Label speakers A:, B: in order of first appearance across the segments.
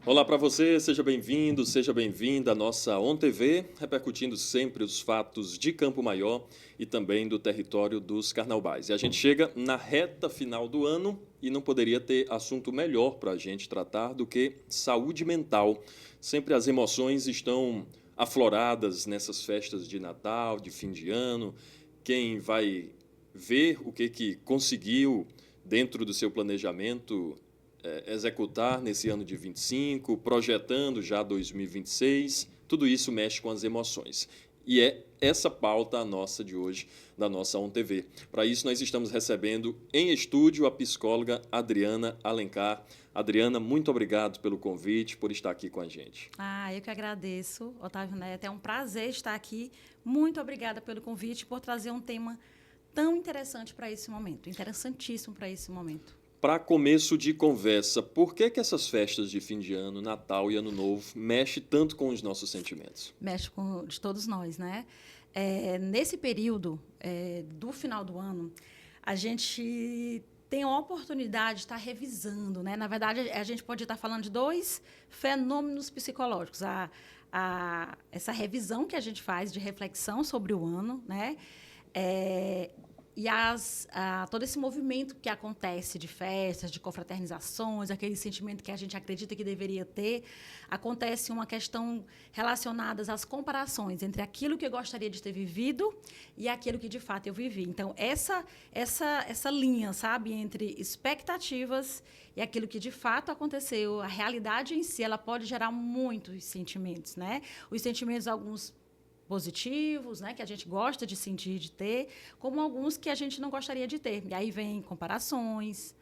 A: Olá para você, seja bem-vindo, seja bem-vinda à nossa ON TV, repercutindo sempre os fatos de Campo Maior e também do território dos Carnaubais. E a gente chega na reta final do ano e não poderia ter assunto melhor para a gente tratar do que saúde mental. Sempre as emoções estão afloradas nessas festas de Natal, de fim de ano. Quem vai ver o que conseguiu dentro do seu planejamento executar nesse ano de 25, projetando já 2026, tudo isso mexe com as emoções. E é essa pauta a nossa de hoje, da nossa ON TV. Para isso, nós estamos recebendo em estúdio a psicóloga Adriana Alencar. Adriana, muito obrigado pelo convite, por estar aqui com a gente.
B: Eu que agradeço, Otávio Neto. É um prazer estar aqui. Muito obrigada pelo convite, por trazer um tema tão interessante para esse momento, interessantíssimo para esse momento.
A: Para começo de conversa, por que essas festas de fim de ano, Natal e Ano Novo, mexem tanto com os nossos sentimentos?
B: Mexe com de todos nós, né? Nesse período do final do ano, a gente tem a oportunidade de estar revisando, né? Na verdade, a gente pode estar falando de dois fenômenos psicológicos. Essa revisão que a gente faz de reflexão sobre o ano, né? E todo esse movimento que acontece de festas, de confraternizações, aquele sentimento que a gente acredita que deveria ter, acontece uma questão relacionada às comparações entre aquilo que eu gostaria de ter vivido e aquilo que, de fato, eu vivi. Então, essa linha, sabe, entre expectativas e aquilo que, de fato, aconteceu, a realidade em si, ela pode gerar muitos sentimentos, né? Os sentimentos, alguns positivos, né, que a gente gosta de sentir, de ter, como alguns que a gente não gostaria de ter. E aí vem comparações,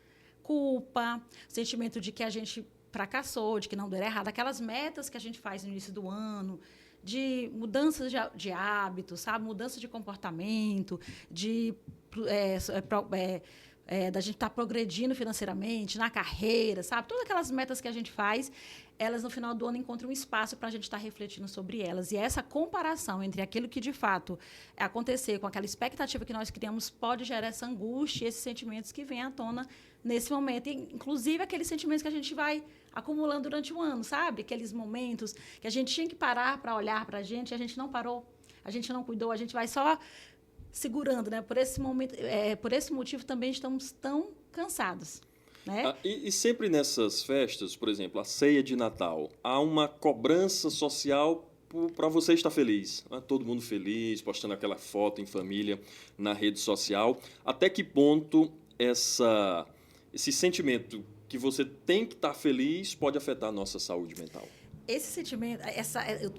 B: culpa, sentimento de que a gente fracassou, de que não deu errado, aquelas metas que a gente faz no início do ano, de mudanças de hábitos, sabe, mudança de comportamento, da gente estar progredindo financeiramente, na carreira, sabe? Todas aquelas metas que a gente faz, elas no final do ano encontram um espaço para a gente estar refletindo sobre elas. E essa comparação entre aquilo que de fato aconteceu com aquela expectativa que nós criamos pode gerar essa angústia e esses sentimentos que vêm à tona nesse momento. E, inclusive aqueles sentimentos que a gente vai acumulando durante o ano, sabe? Aqueles momentos que a gente tinha que parar para olhar para a gente não parou, a gente não cuidou, a gente vai só segurando, né? Por esse momento, por esse motivo também estamos tão cansados, né?
A: E sempre nessas festas, por exemplo, a ceia de Natal, há uma cobrança social para você estar feliz. Todo mundo feliz, postando aquela foto em família na rede social. Até que ponto esse sentimento que você tem que estar feliz pode afetar a nossa saúde mental?
B: Esse sentimento,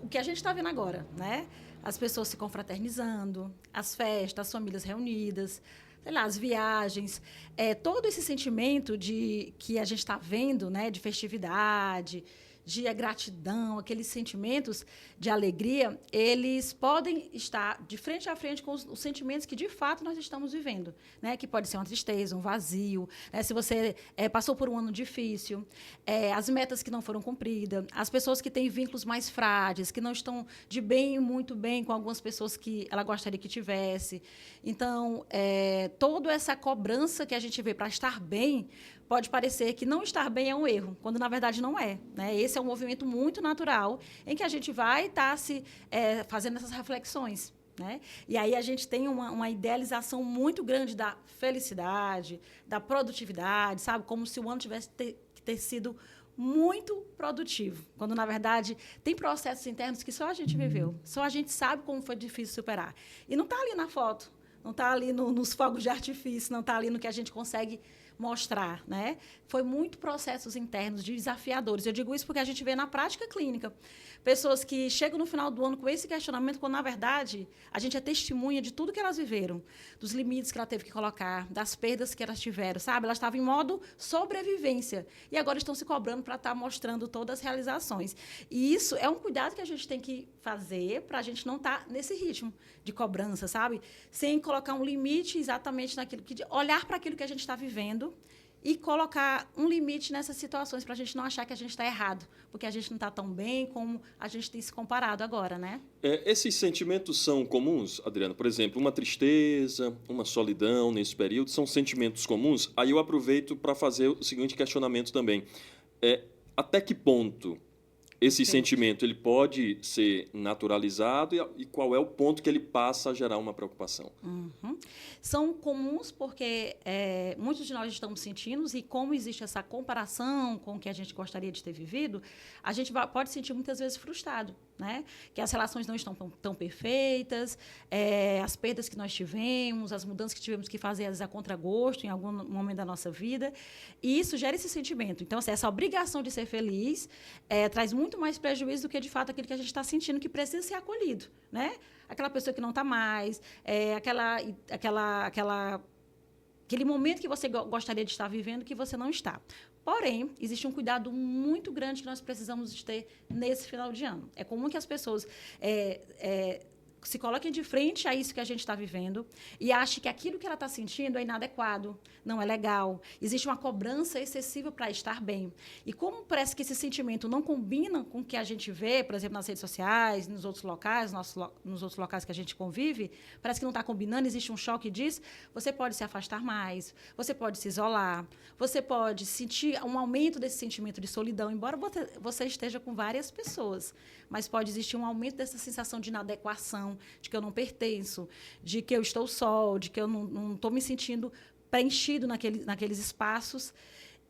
B: o que a gente está vendo agora, né? As pessoas se confraternizando, as festas, as famílias reunidas, sei lá, as viagens, todo esse sentimento que a gente está vendo, né, de festividade, de gratidão, aqueles sentimentos de alegria, eles podem estar de frente a frente com os sentimentos que, de fato, nós estamos vivendo, né? Que pode ser uma tristeza, um vazio, né? Se você passou por um ano difícil, as metas que não foram cumpridas, as pessoas que têm vínculos mais frágeis, que não estão de bem, muito bem com algumas pessoas que ela gostaria que tivesse. Então, toda essa cobrança que a gente vê para estar bem, pode parecer que não estar bem é um erro, quando na verdade não é, né? Esse é um movimento muito natural em que a gente vai estar fazendo essas reflexões, né? E aí a gente tem uma idealização muito grande da felicidade, da produtividade, sabe? Como se o ano tivesse que ter sido muito produtivo, quando na verdade tem processos internos que só a gente viveu, só a gente sabe como foi difícil superar. E não está ali na foto, não está ali nos fogos de artifício, não está ali no que a gente consegue mostrar, né? Foi muito processos internos desafiadores. Eu digo isso porque a gente vê na prática clínica pessoas que chegam no final do ano com esse questionamento, quando, na verdade, a gente é testemunha de tudo que elas viveram, dos limites que ela teve que colocar, das perdas que elas tiveram, sabe? Elas estavam em modo sobrevivência e agora estão se cobrando para estar mostrando todas as realizações. E isso é um cuidado que a gente tem que fazer para a gente não estar nesse ritmo de cobrança, sabe? Sem colocar um limite exatamente naquilo que... Olhar para aquilo que a gente está vivendo e colocar um limite nessas situações para a gente não achar que a gente está errado, porque a gente não está tão bem como a gente tem se comparado agora, né?
A: Esses sentimentos são comuns, Adriana? Por exemplo, uma tristeza, uma solidão nesse período, são sentimentos comuns? Aí eu aproveito para fazer o seguinte questionamento também. até que ponto esse
B: Perfeito.
A: sentimento ele pode ser naturalizado e qual é o ponto que ele passa a gerar uma preocupação?
B: Uhum. São comuns porque muitos de nós estamos sentindo, e como existe essa comparação com o que a gente gostaria de ter vivido, a gente pode sentir muitas vezes frustrado, né? Que as relações não estão tão perfeitas, as perdas que nós tivemos, as mudanças que tivemos que fazer, às vezes, a contragosto em algum momento da nossa vida, e isso gera esse sentimento. Então, assim, essa obrigação de ser feliz traz muito mais prejuízo do que, de fato, aquilo que a gente está sentindo que precisa ser acolhido, né? Aquela pessoa que não está mais, aquele momento que você gostaria de estar vivendo que você não está. Porém, existe um cuidado muito grande que nós precisamos de ter nesse final de ano. É comum que as pessoas se coloquem de frente a isso que a gente está vivendo e achem que aquilo que ela está sentindo é inadequado, não é legal. Existe uma cobrança excessiva para estar bem. E como parece que esse sentimento não combina com o que a gente vê, por exemplo, nas redes sociais, nos outros locais, nos outros locais que a gente convive, parece que não está combinando, existe um choque disso, você pode se afastar mais, você pode se isolar, você pode sentir um aumento desse sentimento de solidão, embora você esteja com várias pessoas, mas pode existir um aumento dessa sensação de inadequação, de que eu não pertenço, de que eu estou só, de que eu não estou me sentindo preenchido naqueles espaços.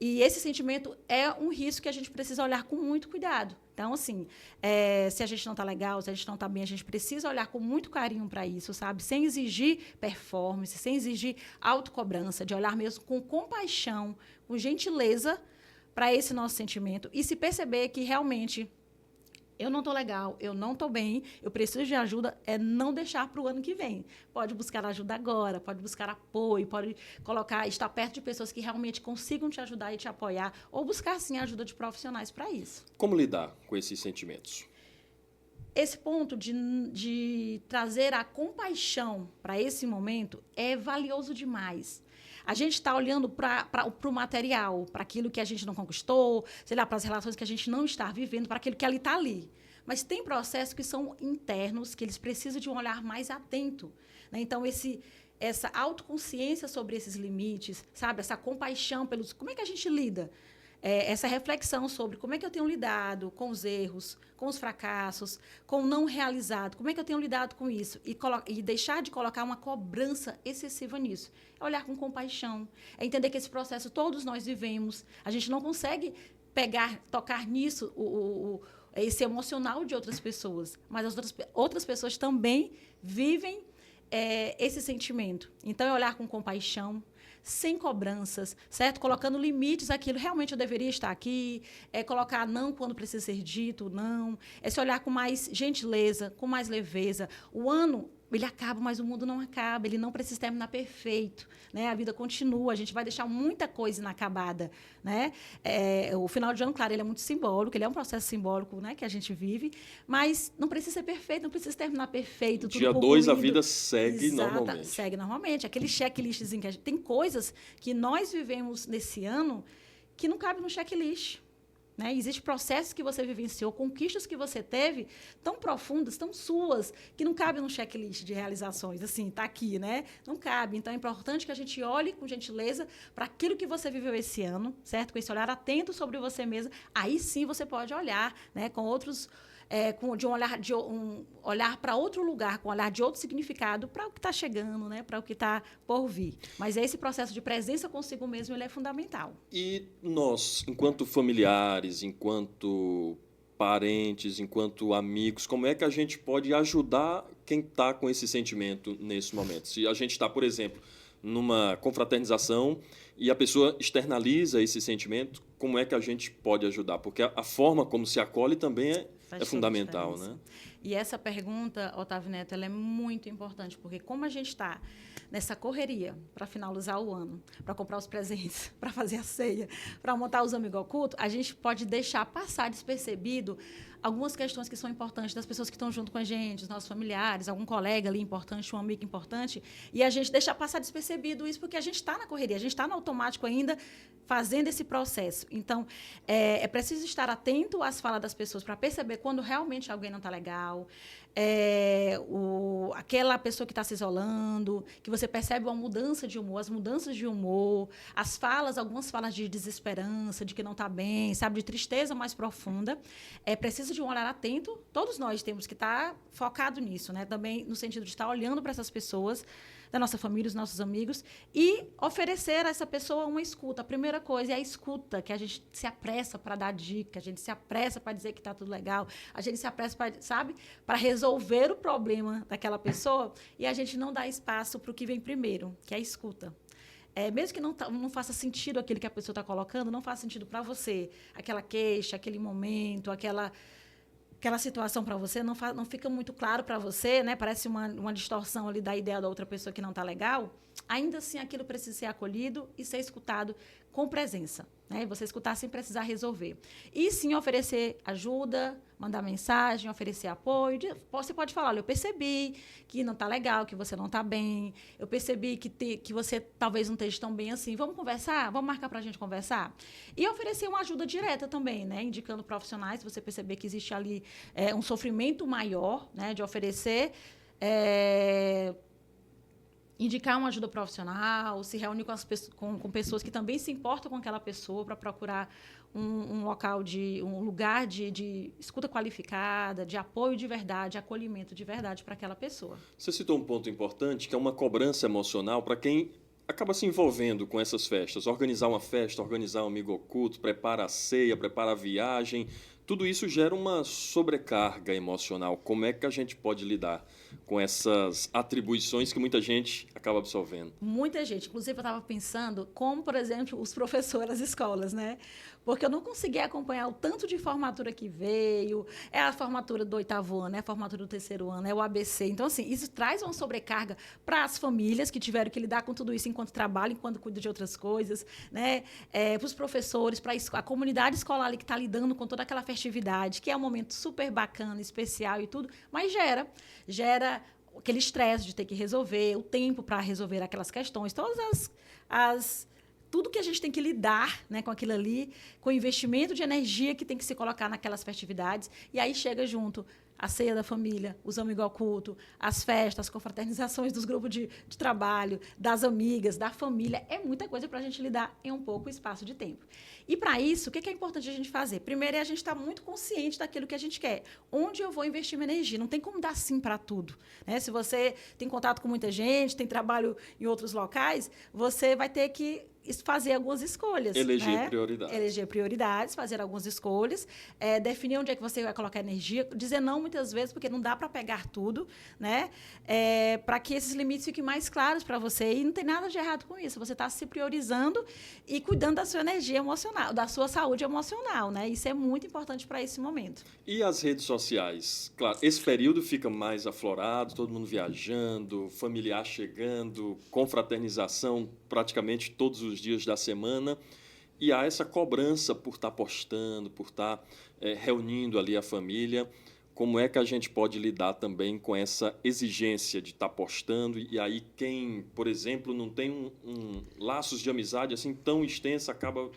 B: E esse sentimento é um risco que a gente precisa olhar com muito cuidado. Então, assim, se a gente não está legal, se a gente não está bem, a gente precisa olhar com muito carinho para isso, sabe? Sem exigir performance, sem exigir autocobrança, de olhar mesmo com compaixão, com gentileza para esse nosso sentimento e se perceber que realmente eu não estou legal, eu não estou bem, eu preciso de ajuda, não deixar para o ano que vem. Pode buscar ajuda agora, pode buscar apoio, pode estar perto de pessoas que realmente consigam te ajudar e te apoiar, ou buscar, sim, a ajuda de profissionais para isso.
A: Como lidar com esses sentimentos?
B: Esse ponto de trazer a compaixão para esse momento é valioso demais. A gente está olhando para o material, para aquilo que a gente não conquistou, sei lá, para as relações que a gente não está vivendo, para aquilo que está ali. Mas tem processos que são internos, que eles precisam de um olhar mais atento, né? Então, essa autoconsciência sobre esses limites, sabe? Essa compaixão pelos... Como é que a gente lida? Essa reflexão sobre como é que eu tenho lidado com os erros, com os fracassos, com o não realizado, como é que eu tenho lidado com isso e deixar de colocar uma cobrança excessiva nisso. É olhar com compaixão, é entender que esse processo todos nós vivemos, a gente não consegue tocar nisso, esse emocional de outras pessoas, mas as outras pessoas também vivem esse sentimento. Então, é olhar com compaixão, sem cobranças, certo? Colocando limites àquilo. Realmente eu deveria estar aqui, colocar não quando precisa ser dito, não. É se olhar com mais gentileza, com mais leveza. O ano, ele acaba, mas o mundo não acaba. Ele não precisa terminar perfeito, né? A vida continua. A gente vai deixar muita coisa inacabada, né? O final de ano, claro, ele é muito simbólico. Ele é um processo simbólico, né, que a gente vive. Mas não precisa ser perfeito, não precisa terminar perfeito.
A: Dia 2, a vida segue normalmente.
B: Segue normalmente. Aquele checklistzinho que a gente... Tem coisas que nós vivemos nesse ano que não cabe no checklist. Né? Existem processos que você vivenciou, conquistas que você teve, tão profundas, tão suas, que não cabem no checklist de realizações. Assim, está aqui, né? Não cabe. Então, é importante que a gente olhe com gentileza para aquilo que você viveu esse ano, certo? Com esse olhar atento sobre você mesma. Aí sim você pode olhar, né, com outros... um olhar para outro lugar, com um olhar de outro significado para o que está chegando, né? Para o que está por vir. Mas esse processo de presença consigo mesmo ele é fundamental.
A: E nós, enquanto familiares, enquanto parentes, enquanto amigos, como é que a gente pode ajudar quem está com esse sentimento nesse momento? Se a gente está, por exemplo, numa confraternização e a pessoa externaliza esse sentimento, como é que a gente pode ajudar? Porque a forma como se acolhe também é fundamental, né?
B: E essa pergunta, Otávio Neto, ela é muito importante, porque como a gente está nessa correria para finalizar o ano, para comprar os presentes, para fazer a ceia, para montar os amigos ocultos, a gente pode deixar passar despercebido algumas questões que são importantes das pessoas que estão junto com a gente, os nossos familiares, algum colega ali importante, um amigo importante, e a gente deixar passar despercebido isso porque a gente está na correria, a gente está no automático ainda fazendo esse processo. Então, é preciso estar atento às falas das pessoas para perceber quando realmente alguém não está legal, aquela pessoa que está se isolando, que você percebe uma mudança de humor, as mudanças de humor, algumas falas de desesperança, de que não está bem, sabe, de tristeza mais profunda. Precisa de um olhar atento. Todos nós temos que estar focado nisso, né? Também no sentido de estar olhando para essas pessoas, da nossa família, os nossos amigos, e oferecer a essa pessoa uma escuta. A primeira coisa é a escuta, que a gente se apressa para dar dica, a gente se apressa para dizer que está tudo legal, a gente se apressa para resolver o problema daquela pessoa, e a gente não dá espaço para o que vem primeiro, que é a escuta. Mesmo que não faça sentido aquilo que a pessoa está colocando, não faça sentido para você, aquela queixa, aquele momento, aquela situação para você não fica muito claro para você, né? Parece uma distorção ali da ideia da outra pessoa que não está legal. Ainda assim, aquilo precisa ser acolhido e ser escutado com presença, né? Você escutar sem precisar resolver. E sim oferecer ajuda, mandar mensagem, oferecer apoio. Você pode falar, olha, eu percebi que não está legal, que você não está bem, eu percebi que você talvez não esteja tão bem assim. Vamos conversar? Vamos marcar para a gente conversar? E oferecer uma ajuda direta também, né? Indicando profissionais, se você perceber que existe ali um sofrimento maior, né? De oferecer... indicar uma ajuda profissional, se reunir com pessoas que também se importam com aquela pessoa para procurar um lugar de escuta qualificada, de apoio de verdade, acolhimento de verdade para aquela pessoa.
A: Você citou um ponto importante, que é uma cobrança emocional para quem acaba se envolvendo com essas festas. Organizar uma festa, organizar um amigo oculto, prepara a ceia, prepara a viagem. Tudo isso gera uma sobrecarga emocional. Como é que a gente pode lidar com essas atribuições que muita gente acaba absorvendo?
B: Muita gente. Inclusive, eu estava pensando como, por exemplo, os professores das escolas, né? Porque eu não consegui acompanhar o tanto de formatura que veio. É a formatura do 8º ano, é a formatura do 3º ano, é o ABC. Então, assim, isso traz uma sobrecarga para as famílias que tiveram que lidar com tudo isso enquanto trabalham, enquanto cuidam de outras coisas, né? Para os professores, para a comunidade escolar ali que está lidando com toda aquela festividade, que é um momento super bacana, especial e tudo, mas gera aquele estresse de ter que resolver, o tempo para resolver aquelas questões, todas tudo que a gente tem que lidar, né, com aquilo ali, com o investimento de energia que tem que se colocar naquelas festividades, e aí chega junto a ceia da família, os amigos ao culto, as festas, as confraternizações dos grupos de trabalho, das amigas, da família. É muita coisa para a gente lidar em um pouco espaço de tempo. E, para isso, o que é importante a gente fazer? Primeiro, é a gente estar muito consciente daquilo que a gente quer. Onde eu vou investir minha energia? Não tem como dar sim para tudo, né? Se você tem contato com muita gente, tem trabalho em outros locais, você vai ter que fazer algumas escolhas. Eleger prioridades, fazer algumas escolhas, definir onde é que você vai colocar energia, dizer não muitas vezes, porque não dá para pegar tudo, né? Para que esses limites fiquem mais claros para você. E não tem nada de errado com isso. Você está se priorizando e cuidando da sua energia emocional, da sua saúde emocional, né? Isso é muito importante para esse momento.
A: E as redes sociais? Claro, esse período fica mais aflorado, todo mundo viajando, familiar chegando, confraternização praticamente todos os dias da semana, e há essa cobrança por estar postando, por estar reunindo ali a família. Como é que a gente pode lidar também com essa exigência de estar postando, e aí quem, por exemplo, não tem laços de amizade assim tão extenso, acaba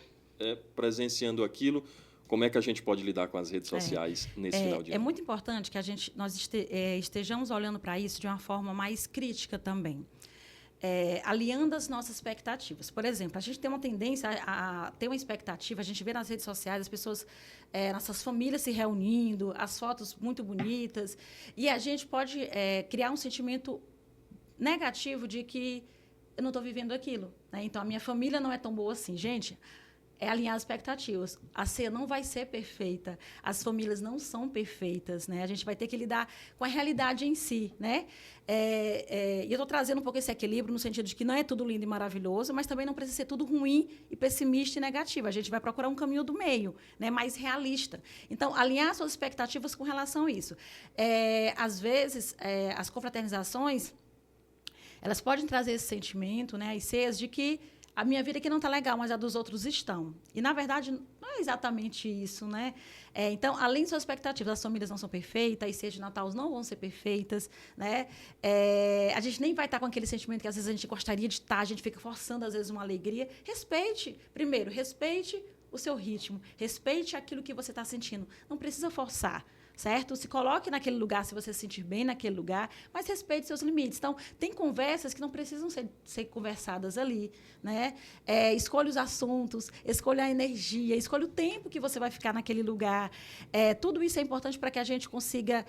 A: presenciando aquilo? Como é que a gente pode lidar com as redes sociais nesse final de ano?
B: É muito importante que nós estejamos olhando para isso de uma forma mais crítica também. Alinhando as nossas expectativas. Por exemplo, a gente tem uma tendência a ter uma expectativa, a gente vê nas redes sociais as pessoas, nossas famílias se reunindo, as fotos muito bonitas, e a gente pode criar um sentimento negativo de que eu não estou vivendo aquilo, né? Então, a minha família não é tão boa assim. Gente, alinhar as expectativas. A ceia não vai ser perfeita, as famílias não são perfeitas, né? A gente vai ter que lidar com a realidade em si, né? E eu estou trazendo um pouco esse equilíbrio no sentido de que não é tudo lindo e maravilhoso, mas também não precisa ser tudo ruim e pessimista e negativo. A gente vai procurar um caminho do meio, né? Mais realista. Então, alinhar suas expectativas com relação a isso. Às vezes, as confraternizações, elas podem trazer esse sentimento, né? As ceias de que a minha vida aqui não está legal, mas a dos outros estão. E, na verdade, não é exatamente isso, né? Então, além de suas expectativas, as famílias não são perfeitas, as ceias de Natal não vão ser perfeitas, né? A gente nem vai estar com aquele sentimento que, às vezes, a gente gostaria de estar, a gente fica forçando, às vezes, uma alegria. Respeite o seu ritmo, respeite aquilo que você está sentindo. Não precisa forçar. certo? Se coloque naquele lugar, se você se sentir bem naquele lugar, mas respeite seus limites. Então, tem conversas que não precisam ser conversadas ali, né? Escolha os assuntos, escolha a energia, escolha o tempo que você vai ficar naquele lugar. Tudo isso é importante para que a gente consiga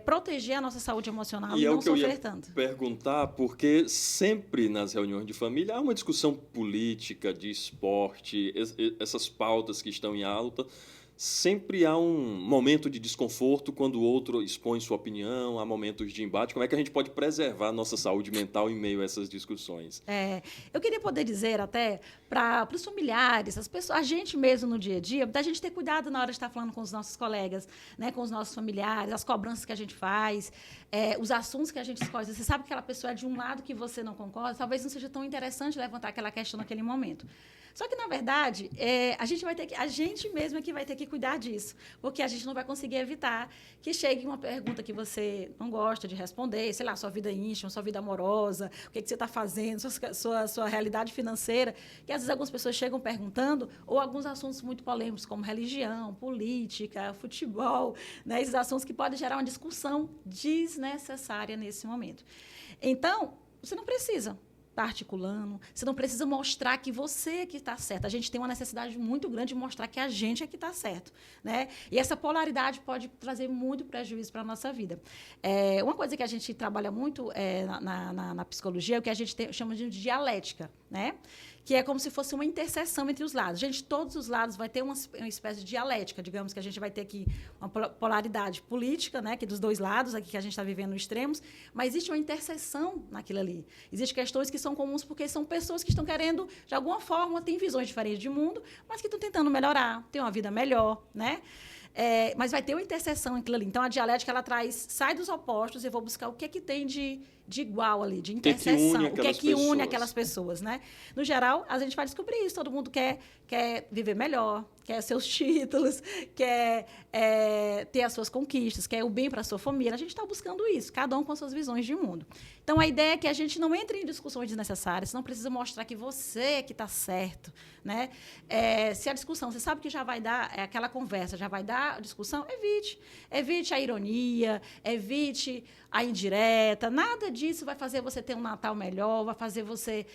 B: proteger a nossa saúde emocional e não sofrer tanto.
A: Perguntar, porque sempre nas reuniões de família há uma discussão política, de esporte, essas pautas que estão em alta. Sempre há um momento de desconforto quando o outro expõe sua opinião, há momentos de embate. Como é que a gente pode preservar a nossa saúde mental em meio a essas discussões?
B: Eu queria poder dizer até para os familiares, as pessoas, a gente mesmo no dia a dia, da gente ter cuidado na hora de estar falando com os nossos colegas, né, com os nossos familiares, as cobranças que a gente faz, os assuntos que a gente escolhe. Você sabe que aquela pessoa é de um lado que você não concorda, talvez não seja tão interessante levantar aquela questão naquele momento. Só que, na verdade, a gente mesmo é que vai ter que cuidar disso, porque a gente não vai conseguir evitar que chegue uma pergunta que você não gosta de responder, sei lá, sua vida íntima, sua vida amorosa, o que você está fazendo, sua realidade financeira, que às vezes algumas pessoas chegam perguntando, ou alguns assuntos muito polêmicos, como religião, política, futebol, né, esses assuntos que podem gerar uma discussão desnecessária nesse momento. Então, você não precisa está articulando, você não precisa mostrar que você é que está certo. A gente tem uma necessidade muito grande de mostrar que a gente é que está certo, né? E essa polaridade pode trazer muito prejuízo para a nossa vida. Uma coisa que a gente trabalha muito na psicologia é o que a gente chama de dialética, né? Que é como se fosse uma interseção entre os lados. Gente, todos os lados vai ter uma espécie de dialética, digamos que a gente vai ter aqui uma polaridade política, né, que dos dois lados, aqui que a gente está vivendo nos extremos, mas existe uma interseção naquilo ali. Existem questões que são comuns porque são pessoas que estão querendo, de alguma forma, têm visões diferentes de mundo, mas que estão tentando melhorar, ter uma vida melhor, né? Mas vai ter uma interseção naquilo ali. Então, a dialética, ela sai dos opostos e eu vou buscar o que é que tem de igual ali, de interseção. O que é que une aquelas pessoas, né? No geral, a gente vai descobrir isso. Todo mundo quer viver melhor, quer seus títulos, quer ter as suas conquistas, quer o bem para a sua família. A gente está buscando isso, cada um com suas visões de mundo. Então, a ideia é que a gente não entre em discussões desnecessárias, não precisa mostrar que você é que está certo, né? Se a discussão, você sabe que já vai dar, aquela conversa, já vai dar a discussão, evite. Evite a ironia, evite a indireta, nada disso vai fazer você ter um Natal melhor, vai fazer você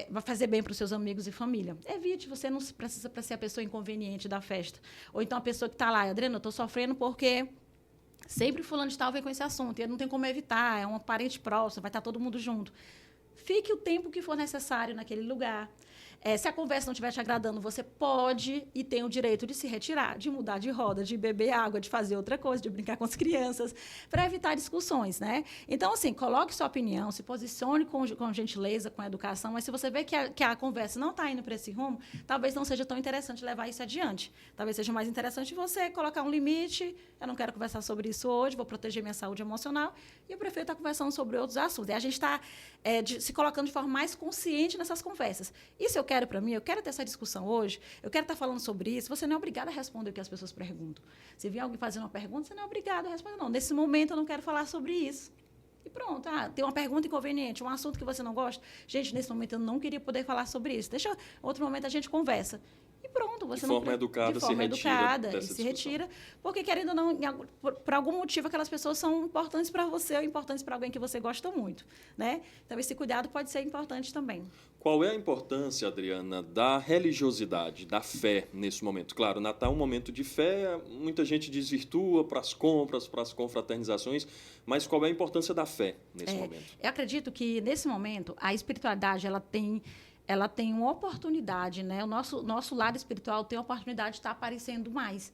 B: vai fazer bem para os seus amigos e família. Evite, você não precisa para ser a pessoa inconveniente da festa. Ou então a pessoa que está lá, Adriana, eu estou sofrendo porque sempre fulano de tal vem com esse assunto, e não tem como evitar, é um parente próximo, vai estar todo mundo junto. Fique o tempo que for necessário naquele lugar. Se a conversa não estiver te agradando, você pode e tem o direito de se retirar, de mudar de roda, de beber água, de fazer outra coisa, de brincar com as crianças, para evitar discussões, né? Então, assim, coloque sua opinião, se posicione com gentileza, com educação, mas se você vê que a conversa não está indo para esse rumo, talvez não seja tão interessante levar isso adiante. Talvez seja mais interessante você colocar um limite, eu não quero conversar sobre isso hoje, vou proteger minha saúde emocional, e eu prefiro estar conversando sobre outros assuntos. E a gente está se colocando de forma mais consciente nessas conversas. Isso eu quero para mim, eu quero ter essa discussão hoje, eu quero estar falando sobre isso. Você não é obrigado a responder o que as pessoas perguntam. Se vier alguém fazendo uma pergunta, você não é obrigado a responder. Não, nesse momento eu não quero falar sobre isso. E pronto, tem uma pergunta inconveniente, um assunto que você não gosta. Gente, nesse momento eu não queria poder falar sobre isso. Deixa outro momento a gente conversa. E pronto, você
A: de forma educada,
B: se retira, porque querendo ou não, por algum motivo aquelas pessoas são importantes para você ou importantes para alguém que você gosta muito, né? Então esse cuidado pode ser importante também.
A: Qual é a importância, Adriana, da religiosidade, da fé nesse momento? Claro, Natal é um momento de fé, muita gente desvirtua para as compras, para as confraternizações, mas qual é a importância da fé nesse momento?
B: Eu acredito que nesse momento a espiritualidade ela tem uma oportunidade, né? O nosso lado espiritual tem a oportunidade de estar aparecendo mais.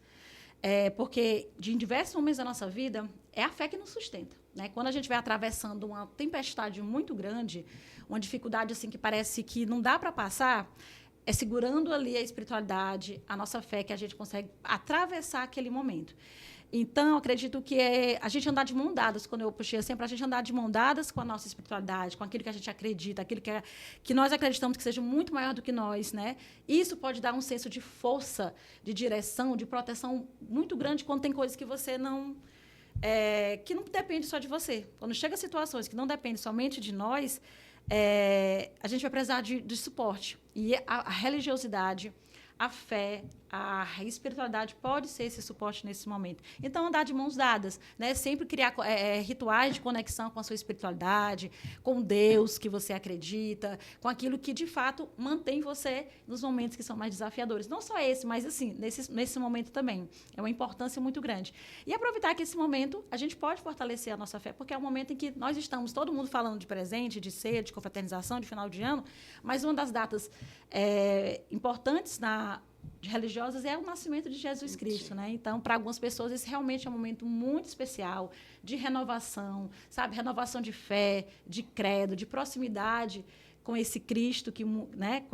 B: Porque, em diversos momentos da nossa vida, é a fé que nos sustenta, né? Quando a gente vai atravessando uma tempestade muito grande, uma dificuldade assim, que parece que não dá para passar, é segurando ali a espiritualidade, a nossa fé, que a gente consegue atravessar aquele momento. Então, acredito que a gente andar de mão dadas, quando eu puxei assim, para a gente andar de mão dadas com a nossa espiritualidade, com aquilo que a gente acredita, aquilo que nós acreditamos que seja muito maior do que nós, né? Isso pode dar um senso de força, de direção, de proteção muito grande quando tem coisas que você não... que não depende só de você. Quando chega situações que não dependem somente de nós, a gente vai precisar de suporte. E a religiosidade, a fé, a espiritualidade pode ser esse suporte nesse momento. Então, andar de mãos dadas, né? Sempre criar rituais de conexão com a sua espiritualidade, com Deus que você acredita, com aquilo que, de fato, mantém você nos momentos que são mais desafiadores. Não só esse, mas, assim, nesse momento também. É uma importância muito grande. E aproveitar que esse momento a gente pode fortalecer a nossa fé, porque é um momento em que nós estamos, todo mundo falando de presente, de ceia, de confraternização, de final de ano, mas uma das datas importantes de religiosas é o nascimento de Jesus Cristo, né? Então, para algumas pessoas, esse realmente é um momento muito especial de renovação, sabe? Renovação de fé, de credo, de proximidade com esse Cristo, né?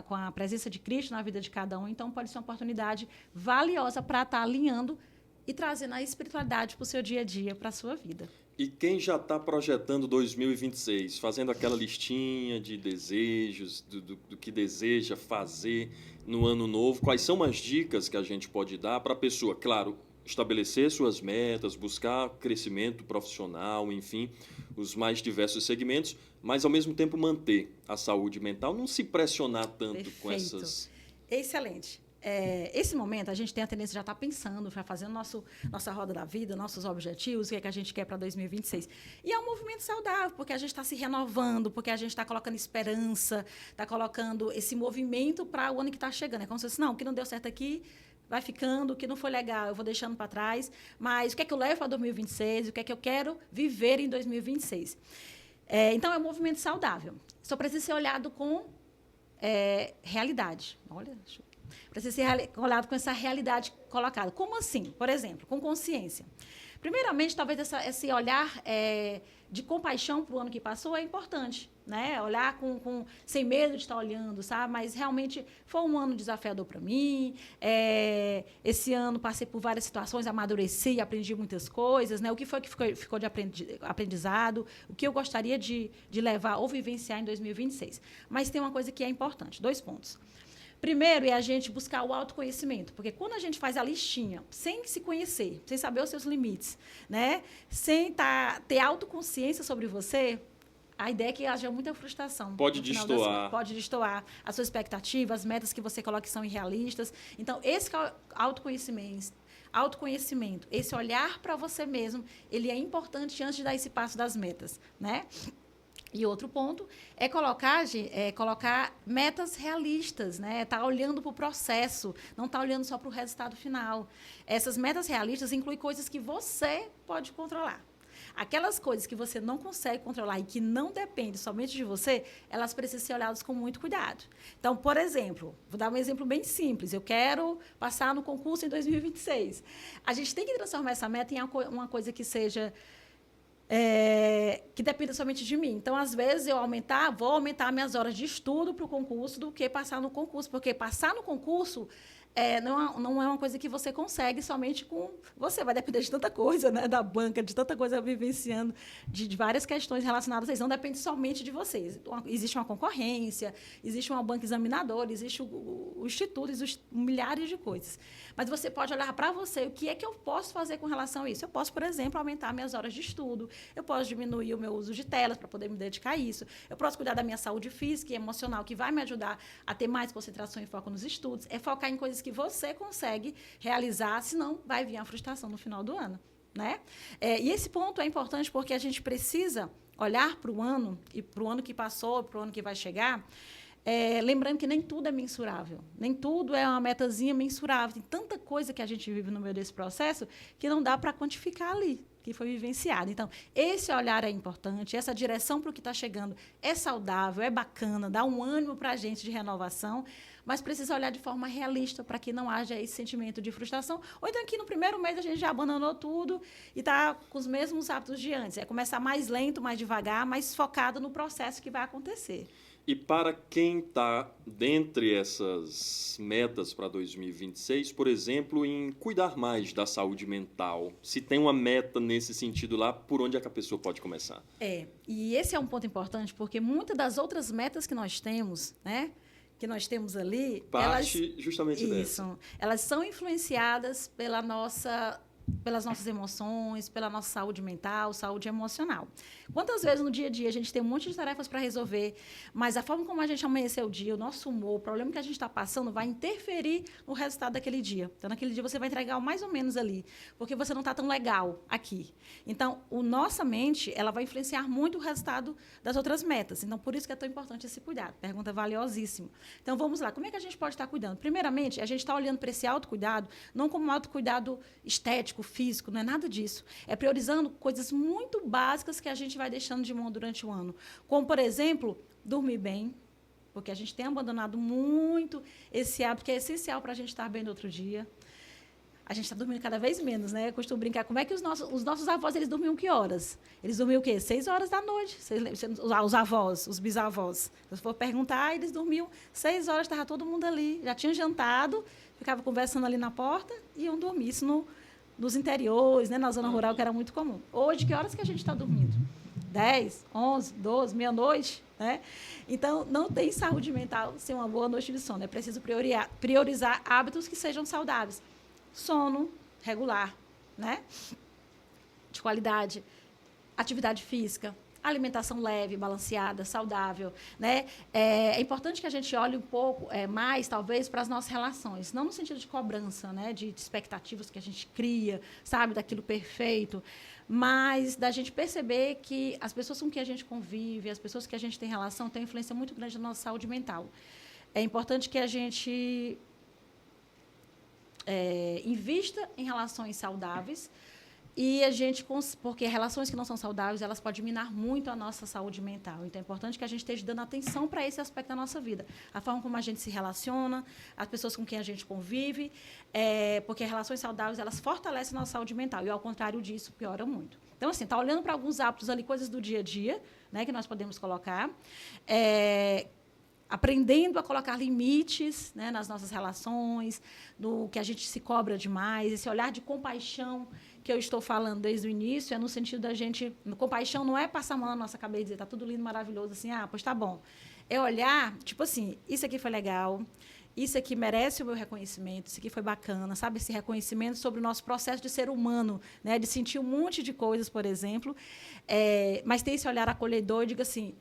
B: com a presença de Cristo na vida de cada um. Então, pode ser uma oportunidade valiosa para estar alinhando e trazendo a espiritualidade para o seu dia a dia, para a sua vida.
A: E quem já está projetando 2026, fazendo aquela listinha de desejos, do que deseja fazer no ano novo, quais são as dicas que a gente pode dar para a pessoa, claro, estabelecer suas metas, buscar crescimento profissional, enfim, os mais diversos segmentos, mas, ao mesmo tempo, manter a saúde mental, não se pressionar tanto. Perfeito. Com essas...
B: Excelente. Esse momento, a gente tem a tendência de já estar pensando, já fazendo nossa roda da vida, nossos objetivos, o que é que a gente quer para 2026. E é um movimento saudável, porque a gente está se renovando, porque a gente está colocando esperança, está colocando esse movimento para o ano que está chegando. É como se fosse, não, o que não deu certo aqui vai ficando, o que não foi legal eu vou deixando para trás, mas o que é que eu levo para 2026, o que é que eu quero viver em 2026. Então, é um movimento saudável. Só precisa ser olhado com realidade. Olha, precisa ser olhado com essa realidade colocada. Como assim? Por exemplo, com consciência. Primeiramente, talvez esse olhar de compaixão para o ano que passou é importante, né? Olhar sem medo de estar olhando, sabe? Mas realmente foi um ano desafiador para mim. Esse ano passei por várias situações, amadureci, aprendi muitas coisas, né? O que foi que ficou de aprendizado, o que eu gostaria de levar ou vivenciar em 2026. Mas tem uma coisa que é importante, 2 pontos. Primeiro é a gente buscar o autoconhecimento, porque quando a gente faz a listinha, sem se conhecer, sem saber os seus limites, né? Sem ter autoconsciência sobre você, a ideia é que haja muita frustração.
A: Pode destoar.
B: Pode destoar a sua expectativa, as metas que você coloca que são irrealistas. Então, esse autoconhecimento, esse olhar para você mesmo, ele é importante antes de dar esse passo das metas, né? E outro ponto é colocar metas realistas, né? Tá olhando para o processo, não tá olhando só para o resultado final. Essas metas realistas incluem coisas que você pode controlar. Aquelas coisas que você não consegue controlar e que não dependem somente de você, elas precisam ser olhadas com muito cuidado. Então, por exemplo, vou dar um exemplo bem simples. Eu quero passar no concurso em 2026. A gente tem que transformar essa meta em uma coisa que seja... que dependa somente de mim. Então, às vezes, vou aumentar minhas horas de estudo para o concurso do que passar no concurso, porque passar no concurso não é uma coisa que você consegue somente com você. Vai depender de tanta coisa, né? Da banca, de tanta coisa vivenciando, de várias questões relacionadas a isso. Não depende somente de vocês. Existe uma concorrência, existe uma banca examinadora, existe o instituto, existem milhares de coisas. Mas você pode olhar para você, o que é que eu posso fazer com relação a isso? Eu posso, por exemplo, aumentar minhas horas de estudo, eu posso diminuir o meu uso de telas para poder me dedicar a isso, eu posso cuidar da minha saúde física e emocional, que vai me ajudar a ter mais concentração e foco nos estudos, é focar em coisas que você consegue realizar, senão vai vir a frustração no final do ano, né? E esse ponto é importante porque a gente precisa olhar para o ano, e para o ano que passou, para o ano que vai chegar, lembrando que nem tudo é mensurável, nem tudo é uma metazinha mensurável. Tem tanta coisa que a gente vive no meio desse processo que não dá para quantificar ali, que foi vivenciado. Então, esse olhar é importante, essa direção para o que está chegando é saudável, é bacana, dá um ânimo para a gente de renovação, mas precisa olhar de forma realista para que não haja esse sentimento de frustração. Ou então que no primeiro mês a gente já abandonou tudo e está com os mesmos hábitos de antes. É começar mais lento, mais devagar, mais focado no processo que vai acontecer.
A: E para quem está dentre essas metas para 2026, por exemplo, em cuidar mais da saúde mental, se tem uma meta nesse sentido lá, por onde é que a pessoa pode começar?
B: E esse é um ponto importante, porque muitas das outras metas que nós temos, né, que nós temos ali...
A: Parte justamente dessa.
B: Elas são influenciadas pela nossa pelas nossas emoções, pela nossa saúde mental, saúde emocional. Quantas vezes no dia a dia a gente tem um monte de tarefas para resolver, mas a forma como a gente amanheceu o dia, o nosso humor, o problema que a gente está passando vai interferir no resultado daquele dia. Então, naquele dia você vai entregar o mais ou menos ali, porque você não está tão legal aqui. Então, nossa mente, ela vai influenciar muito o resultado das outras metas. Então, por isso que é tão importante esse cuidado. Pergunta valiosíssima. Então, vamos lá. Como é que a gente pode estar cuidando? Primeiramente, a gente está olhando para esse autocuidado, não como um autocuidado estético, físico, não é nada disso. É priorizando coisas muito básicas que a gente vai deixando de mão durante o ano. Como, por exemplo, dormir bem, porque a gente tem abandonado muito esse hábito que é essencial para a gente estar bem no outro dia. A gente está dormindo cada vez menos, né? Eu costumo brincar. Como é que os nossos avós, eles dormiam que horas? Eles dormiam o quê? 6 horas da noite. Os avós, os bisavós. Se for perguntar, eles dormiam 6 horas, estava todo mundo ali. Já tinham jantado, ficava conversando ali na porta e iam dormir. Isso nos interiores, né? Na zona rural, que era muito comum. Hoje, que horas que a gente está dormindo? 10, 11, 12, meia-noite, né? Então, não tem saúde mental sem uma boa noite de sono. É preciso priorizar hábitos que sejam saudáveis. Sono regular, né? De qualidade, atividade física, alimentação leve, balanceada, saudável, né? É importante que a gente olhe um pouco mais, talvez, para as nossas relações, não no sentido de cobrança, né? De expectativas que a gente cria, sabe, daquilo perfeito, mas da gente perceber que as pessoas com quem a gente convive, as pessoas que a gente tem relação, têm uma influência muito grande na nossa saúde mental. É importante que a gente invista em relações saudáveis e porque relações que não são saudáveis, elas podem minar muito a nossa saúde mental. Então, é importante que a gente esteja dando atenção para esse aspecto da nossa vida. A forma como a gente se relaciona, as pessoas com quem a gente convive, porque relações saudáveis, elas fortalecem a nossa saúde mental e, ao contrário disso, piora muito. Então, assim, está olhando para alguns hábitos ali, coisas do dia a dia, né, que nós podemos colocar, aprendendo a colocar limites, né, nas nossas relações, no que a gente se cobra demais, esse olhar de compaixão que eu estou falando desde o início, é no sentido da gente... Compaixão não é passar a mão na nossa cabeça e dizer, está tudo lindo, maravilhoso, assim, pois tá bom. É olhar, tipo assim, isso aqui foi legal, isso aqui merece o meu reconhecimento, isso aqui foi bacana, sabe? Esse reconhecimento sobre o nosso processo de ser humano, né, de sentir um monte de coisas, por exemplo, mas ter esse olhar acolhedor e diga assim,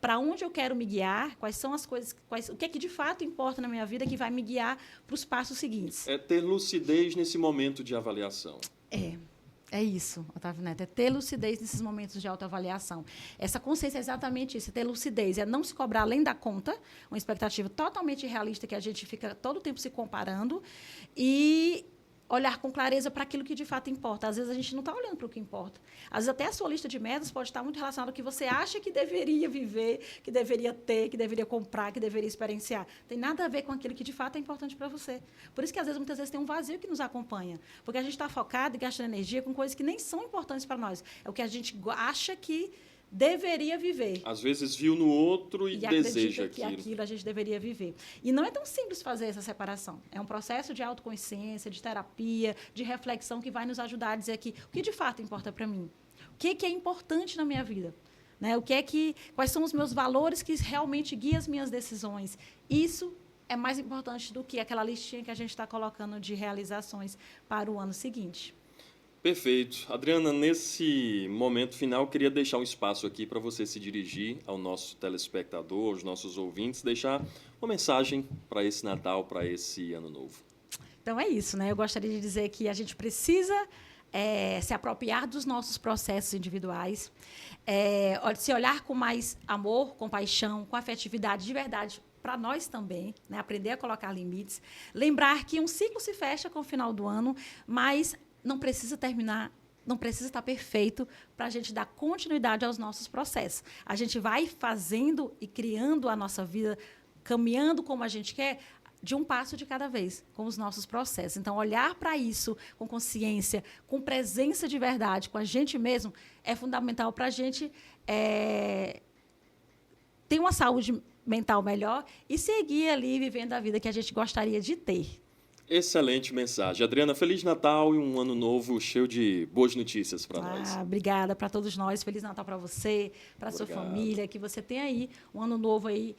B: para onde eu quero me guiar, quais são as coisas, o que é que de fato importa na minha vida que vai me guiar para os passos seguintes.
A: É ter lucidez nesse momento de avaliação.
B: É isso, Otávio Neto, é ter lucidez nesses momentos de autoavaliação. Essa consciência é exatamente isso, é ter lucidez, é não se cobrar além da conta, uma expectativa totalmente irrealista que a gente fica todo o tempo se comparando e olhar com clareza para aquilo que de fato importa. Às vezes a gente não está olhando para o que importa. Às vezes até a sua lista de metas pode estar muito relacionada ao que você acha que deveria viver, que deveria ter, que deveria comprar, que deveria experienciar. Tem nada a ver com aquilo que de fato é importante para você. Por isso que às vezes, muitas vezes tem um vazio que nos acompanha, porque a gente está focado e gastando energia com coisas que nem são importantes para nós. É o que a gente acha que deveria viver.
A: Às vezes viu no outro e deseja
B: que aquilo a gente deveria viver. E não é tão simples fazer essa separação. É um processo de autoconsciência, de terapia, de reflexão que vai nos ajudar a dizer aqui o que de fato importa para mim. O que é importante na minha vida? Né? Quais são os meus valores que realmente guiam as minhas decisões? Isso é mais importante do que aquela listinha que a gente está colocando de realizações para o ano seguinte.
A: Perfeito. Adriana, nesse momento final, eu queria deixar um espaço aqui para você se dirigir ao nosso telespectador, aos nossos ouvintes, deixar uma mensagem para esse Natal, para esse Ano Novo.
B: Então, é isso, né? Eu gostaria de dizer que a gente precisa se apropriar dos nossos processos individuais, se olhar com mais amor, compaixão, com afetividade de verdade para nós também, né? Aprender a colocar limites, lembrar que um ciclo se fecha com o final do ano, mas não precisa terminar, não precisa estar perfeito para a gente dar continuidade aos nossos processos. A gente vai fazendo e criando a nossa vida, caminhando como a gente quer, de um passo de cada vez, com os nossos processos. Então, olhar para isso com consciência, com presença de verdade, com a gente mesmo, é fundamental para a gente ter uma saúde mental melhor e seguir ali vivendo a vida que a gente gostaria de ter.
A: Excelente mensagem. Adriana, Feliz Natal e um ano novo cheio de boas notícias para nós.
B: Obrigada para todos nós. Feliz Natal para você, para a sua família. Que você tenha aí um ano novo aí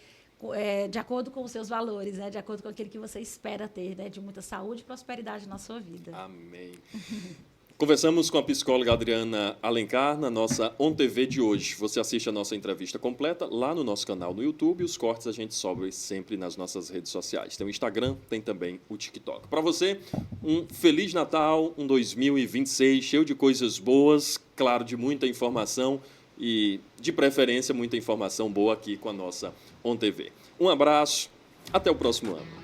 B: de acordo com os seus valores, né? De acordo com aquilo que você espera ter, né? De muita saúde e prosperidade na sua vida.
A: Amém. Conversamos com a psicóloga Adriana Alencar na nossa OnTV de hoje. Você assiste a nossa entrevista completa lá no nosso canal no YouTube. Os cortes a gente sobe sempre nas nossas redes sociais. Tem o Instagram, tem também o TikTok. Para você, um Feliz Natal, um 2026 cheio de coisas boas, claro, de muita informação e, de preferência, muita informação boa aqui com a nossa OnTV. Um abraço, até o próximo ano.